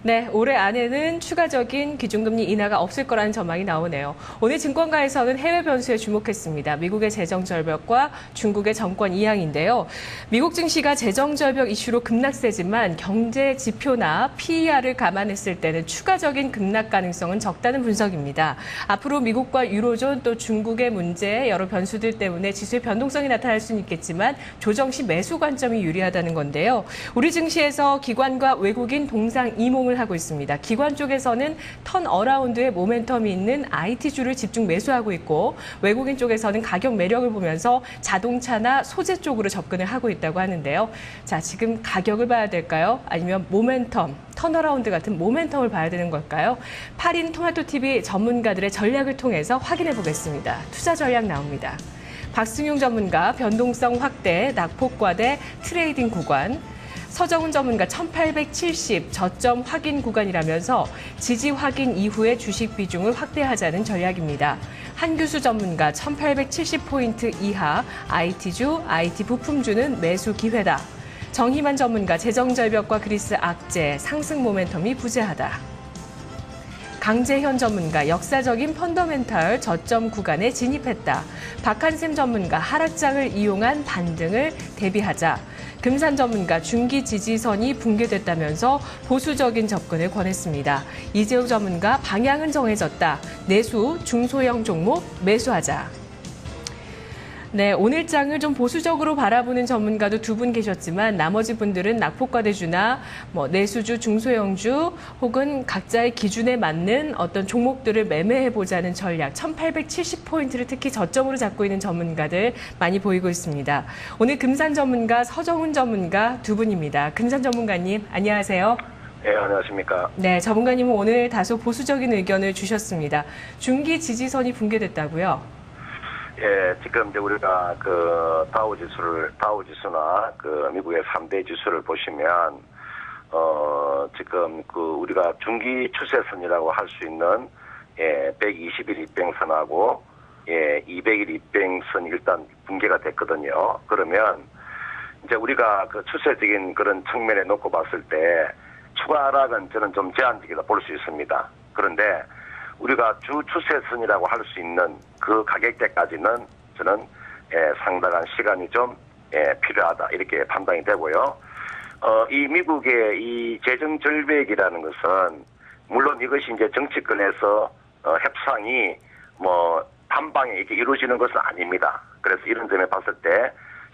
네, 올해 안에는 추가적인 기준금리 인하가 없을 거라는 전망이 나오네요. 오늘 증권가에서는 해외 변수에 주목했습니다. 미국의 재정 절벽과 중국의 정권 이양인데요. 미국 증시가 재정 절벽 이슈로 급락세지만 경제 지표나 PER을 감안했을 때는 추가적인 급락 가능성은 적다는 분석입니다. 앞으로 미국과 유로존 또 중국의 문제 여러 변수들 때문에 지수의 변동성이 나타날 수는 있겠지만 조정 시 매수 관점이 유리하다는 건데요. 우리 증시에서 기관과 외국인 동상이몽을 하고 있습니다. 기관 쪽에서는 턴어라운드의 모멘텀이 있는 IT주를 집중 매수하고 있고 외국인 쪽에서는 가격 매력을 보면서 자동차나 소재 쪽으로 접근을 하고 있다고 하는데요. 자, 지금 가격을 봐야 될까요? 아니면 모멘텀, 턴어라운드 같은 모멘텀을 봐야 되는 걸까요? 파린 토마토TV 전문가들의 전략을 통해서 확인해 보겠습니다. 투자 전략 나옵니다. 박승용 전문가 변동성 확대, 낙폭과대 트레이딩 구간, 서정훈 전문가 1870 저점 확인 구간이라면서 지지 확인 이후에 주식 비중을 확대하자는 전략입니다. 한규수 전문가 1870포인트 이하 IT주, IT 부품주는 매수 기회다. 정희만 전문가 재정절벽과 그리스 악재, 상승 모멘텀이 부재하다. 강재현 전문가 역사적인 펀더멘탈 저점 구간에 진입했다. 박한샘 전문가 하락장을 이용한 반등을 대비하자. 금산 전문가 중기 지지선이 붕괴됐다면서 보수적인 접근을 권했습니다. 이재욱 전문가 방향은 정해졌다. 내수 중소형 종목 매수하자. 네, 오늘 장을 좀 보수적으로 바라보는 전문가도 두 분 계셨지만 나머지 분들은 낙폭과대주나 내수주, 중소형주 혹은 각자의 기준에 맞는 어떤 종목들을 매매해보자는 전략 1870포인트를 특히 저점으로 잡고 있는 전문가들 많이 보이고 있습니다. 오늘 금산 전문가, 서정훈 전문가 두 분입니다. 금산 전문가님 안녕하세요. 네, 안녕하십니까. 네, 전문가님은 오늘 다소 보수적인 의견을 주셨습니다. 중기 지지선이 붕괴됐다고요? 예, 지금 이제 우리가 다우지수나 미국의 3대 지수를 보시면, 지금 우리가 중기 추세선이라고 할 수 있는, 120일 입병선하고, 200일 입병선이 일단 붕괴가 됐거든요. 그러면, 이제 우리가 추세적인 그런 측면에 놓고 봤을 때, 추가 하락은 저는 좀 제한적이다 볼 수 있습니다. 그런데, 우리가 주 추세선이라고 할 수 있는 그 가격대까지는 저는 상당한 시간이 좀 필요하다 이렇게 판단이 되고요. 이 미국의 이 재정 절벽이라는 것은 물론 이것이 이제 정치권에서 협상이 단방에 이렇게 이루어지는 것은 아닙니다. 그래서 이런 점에 봤을 때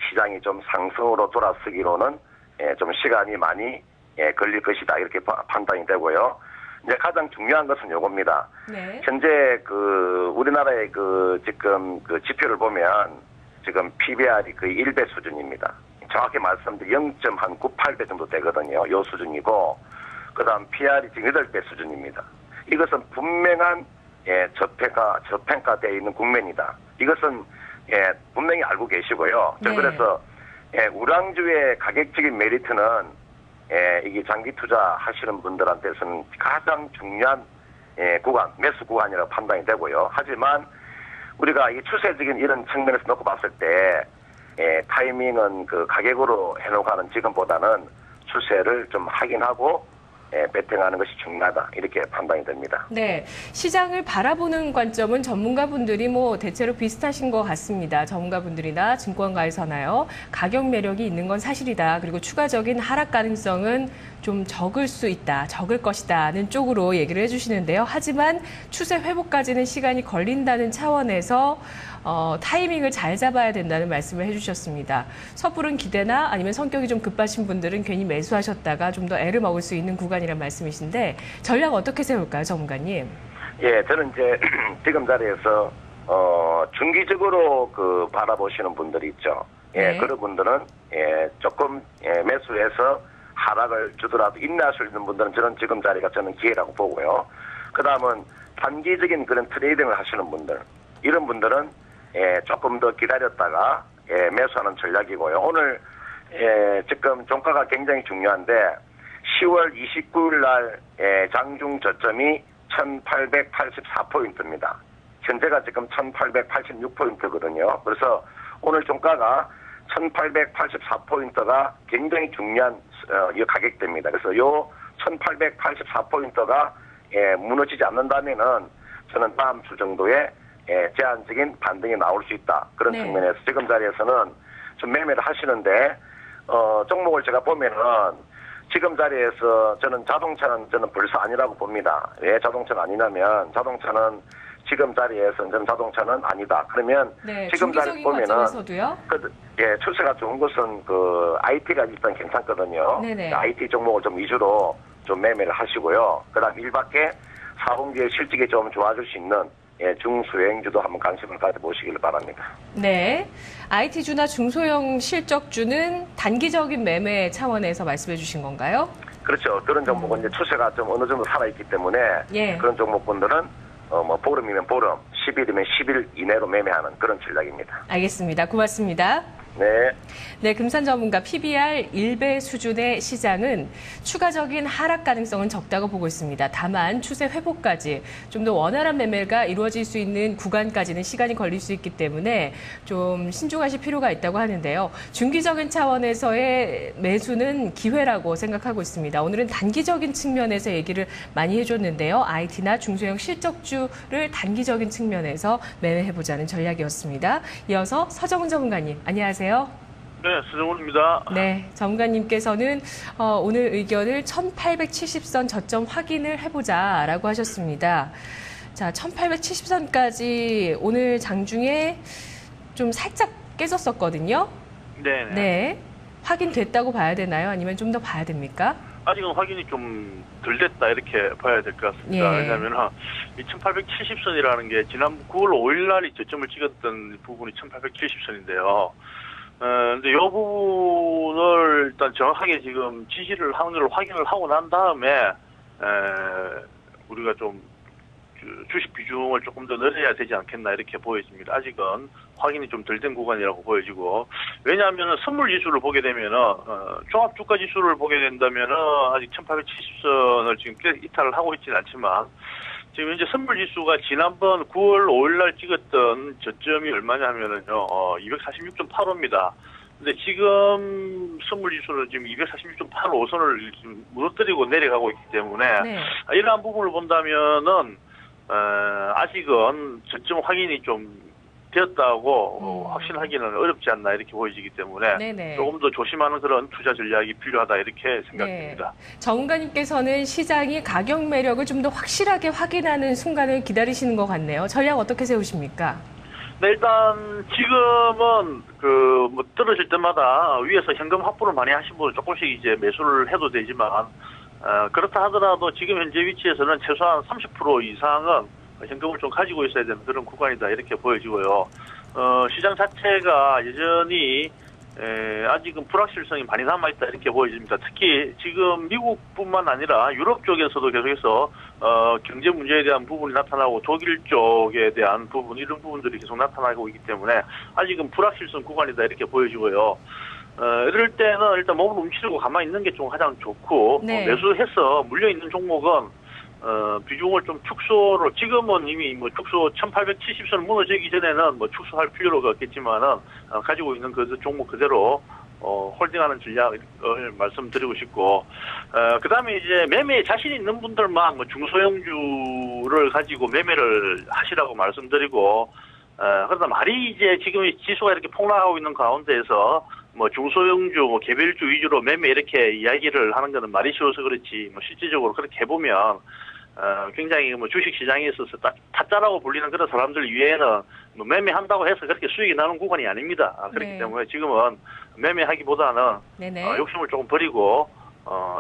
시장이 좀 상승으로 돌아서기로는 좀 시간이 많이 걸릴 것이다 이렇게 판단이 되고요. 이제 가장 중요한 것은 요겁니다. 네. 현재 우리나라의 지금 지표를 보면 지금 PBR이 거의 1배 수준입니다. 정확히 말씀드리면 0.98배 정도 되거든요. 요 수준이고, 그 다음 PR이 지금 8배 수준입니다. 이것은 분명한 저평가되어 있는 국면이다. 이것은 분명히 알고 계시고요. 네. 그래서 우량주의 가격적인 메리트는 이게 장기 투자 하시는 분들한테서는 가장 중요한 구간, 매수 구간이라고 판단이 되고요. 하지만 우리가 이 추세적인 이런 측면에서 놓고 봤을 때 타이밍은 가격으로 해놓고 하는 지금보다는 추세를 좀 확인하고 베팅하는 것이 중요하다 이렇게 판단이 됩니다. 네, 시장을 바라보는 관점은 전문가분들이 대체로 비슷하신 것 같습니다. 전문가분들이나 증권가에서나요. 가격 매력이 있는 건 사실이다. 그리고 추가적인 하락 가능성은 좀 적을 수 있다, 적을 것이다는 쪽으로 얘기를 해주시는데요. 하지만 추세 회복까지는 시간이 걸린다는 차원에서 타이밍을 잘 잡아야 된다는 말씀을 해주셨습니다. 섣부른 기대나 아니면 성격이 좀 급하신 분들은 괜히 매수하셨다가 좀 더 애를 먹을 수 있는 구간이란 말씀이신데 전략 어떻게 세울까요, 전문가님? 예, 저는 이제 지금 자리에서 중기적으로 바라보시는 분들이 있죠. 예, 네. 그런 분들은 조금 매수해서 하락을 주더라도 인내할 수 있는 분들은 지금 자리가 저는 기회라고 보고요. 그 다음은 단기적인 그런 트레이딩을 하시는 분들, 이런 분들은 조금 더 기다렸다가 매수하는 전략이고요. 오늘 지금 종가가 굉장히 중요한데 10월 29일 날 장중 저점이 1884포인트입니다. 현재가 지금 1886포인트거든요. 그래서 오늘 종가가 1884포인트가 굉장히 중요한 이 가격대입니다. 그래서 요 1884포인트가 무너지지 않는다면은 저는 다음 주 정도에 제한적인 반등이 나올 수 있다. 그런 네. 측면에서 지금 자리에서는 좀 매매를 하시는데 종목을 제가 보면은 지금 자리에서 저는 자동차는 저는 벌써 아니라고 봅니다. 왜 자동차는 아니냐면 자동차는 지금 자리에서 저는 자동차는 아니다. 그러면 네, 지금 자리 중기적인 보면은 관점에서도요. 추세가 좋은 것은 IT가 일단 괜찮거든요. 네네. IT 종목을 좀 위주로 좀 매매를 하시고요. 그다음 일밖에 4분기에 실적이 좀 좋아질 수 있는 중소형주도 한번 관심을 가져보시길 바랍니다. 네. IT주나 중소형 실적주는 단기적인 매매 차원에서 말씀해 주신 건가요? 그렇죠. 그런 종목은 이제 추세가 좀 어느 정도 살아있기 때문에 예. 그런 종목분들은 보름이면 보름, 10일이면 10일 이내로 매매하는 그런 전략입니다. 알겠습니다. 고맙습니다. 네. 네, 금산 전문가 PBR 1배 수준의 시장은 추가적인 하락 가능성은 적다고 보고 있습니다. 다만 추세 회복까지 좀 더 원활한 매매가 이루어질 수 있는 구간까지는 시간이 걸릴 수 있기 때문에 좀 신중하실 필요가 있다고 하는데요. 중기적인 차원에서의 매수는 기회라고 생각하고 있습니다. 오늘은 단기적인 측면에서 얘기를 많이 해줬는데요. IT나 중소형 실적주를 단기적인 측면에서 매매해보자는 전략이었습니다. 이어서 서정훈 전문가님, 안녕하세요. 네, 서정훈입니다. 네, 전문가님께서는 오늘 의견을 1870선 저점 확인을 해보자라고 하셨습니다. 자, 1870선까지 오늘 장중에 좀 살짝 깨졌었거든요. 네네. 네, 확인됐다고 봐야 되나요? 아니면 좀 더 봐야 됩니까? 아직은 확인이 좀 덜 됐다 이렇게 봐야 될 것 같습니다. 예. 왜냐하면 1870선이라는 게 지난 9월 5일 날이 저점을 찍었던 부분이 1870선인데요. 근데 이 부분을 일단 정확하게 지금 지지를 하는지를 확인을 하고 난 다음에 우리가 좀 주식 비중을 조금 더 늘려야 되지 않겠나 이렇게 보여집니다. 아직은 확인이 좀 덜 된 구간이라고 보여지고, 왜냐하면 선물 지수를 보게 되면은 종합 주가 지수를 보게 된다면은 아직 1870선을 지금 이탈을 하고 있지는 않지만 지금 이제 선물 지수가 지난번 9월 5일 날 찍었던 저점이 얼마냐 하면은요 246.85입니다. 근데 지금 선물 지수는 지금 246.85선을 지금 무너뜨리고 내려가고 있기 때문에 네. 이러한 부분을 본다면은 아직은 저점 확인이 좀 되었다고 확신하기는 어렵지 않나 이렇게 보여지기 때문에 네네. 조금 더 조심하는 그런 투자 전략이 필요하다 이렇게 생각됩니다. 네. 전문가님께서는 시장이 가격 매력을 좀 더 확실하게 확인하는 순간을 기다리시는 것 같네요. 전략 어떻게 세우십니까? 네, 일단 지금은 뭐 떨어질 때마다 위에서 현금 확보를 많이 하신 분은 조금씩 이제 매수를 해도 되지만 그렇다 하더라도 지금 현재 위치에서는 최소한 30% 이상은 현금을 좀 가지고 있어야 되는 그런 구간이다 이렇게 보여지고요. 시장 자체가 여전히 아직은 불확실성이 많이 남아있다 이렇게 보여집니다. 특히 지금 미국뿐만 아니라 유럽 쪽에서도 계속해서 경제 문제에 대한 부분이 나타나고 독일 쪽에 대한 부분 이런 부분들이 계속 나타나고 있기 때문에 아직은 불확실성 구간이다 이렇게 보여지고요. 이럴 때는 일단 몸을 움츠리고 가만히 있는 게 좀 가장 좋고 네. 매수해서 물려있는 종목은 비중을 좀 축소로 지금은 이미 뭐 축소 1870선 무너지기 전에는 뭐 축소할 필요가 없겠지만은 가지고 있는 그 종목 그대로 홀딩하는 전략을 말씀드리고 싶고 그다음에 이제 매매에 자신 있는 분들만 뭐 중소형주를 가지고 매매를 하시라고 말씀드리고 그러다 말이 이제 지금 지수가 이렇게 폭락하고 있는 가운데에서 뭐 중소형주, 뭐 개별주 위주로 매매 이렇게 이야기를 하는 거는 말이 쉬워서 그렇지 뭐 실질적으로 그렇게 해보면 굉장히 뭐 주식 시장에 있어서 타짜라고 불리는 그런 사람들 위에는 뭐 매매한다고 해서 그렇게 수익이 나는 구간이 아닙니다. 그렇기 네. 때문에 지금은 매매하기보다는 네네. 욕심을 조금 버리고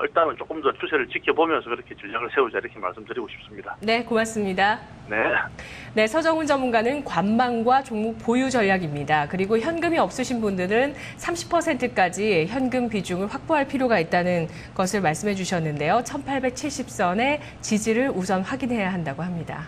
일단은 조금 더 추세를 지켜보면서 그렇게 전략을 세우자 이렇게 말씀드리고 싶습니다. 네, 고맙습니다. 네. 네, 서정훈 전문가는 관망과 종목 보유 전략입니다. 그리고 현금이 없으신 분들은 30%까지 현금 비중을 확보할 필요가 있다는 것을 말씀해 주셨는데요. 1870선의 지지를 우선 확인해야 한다고 합니다.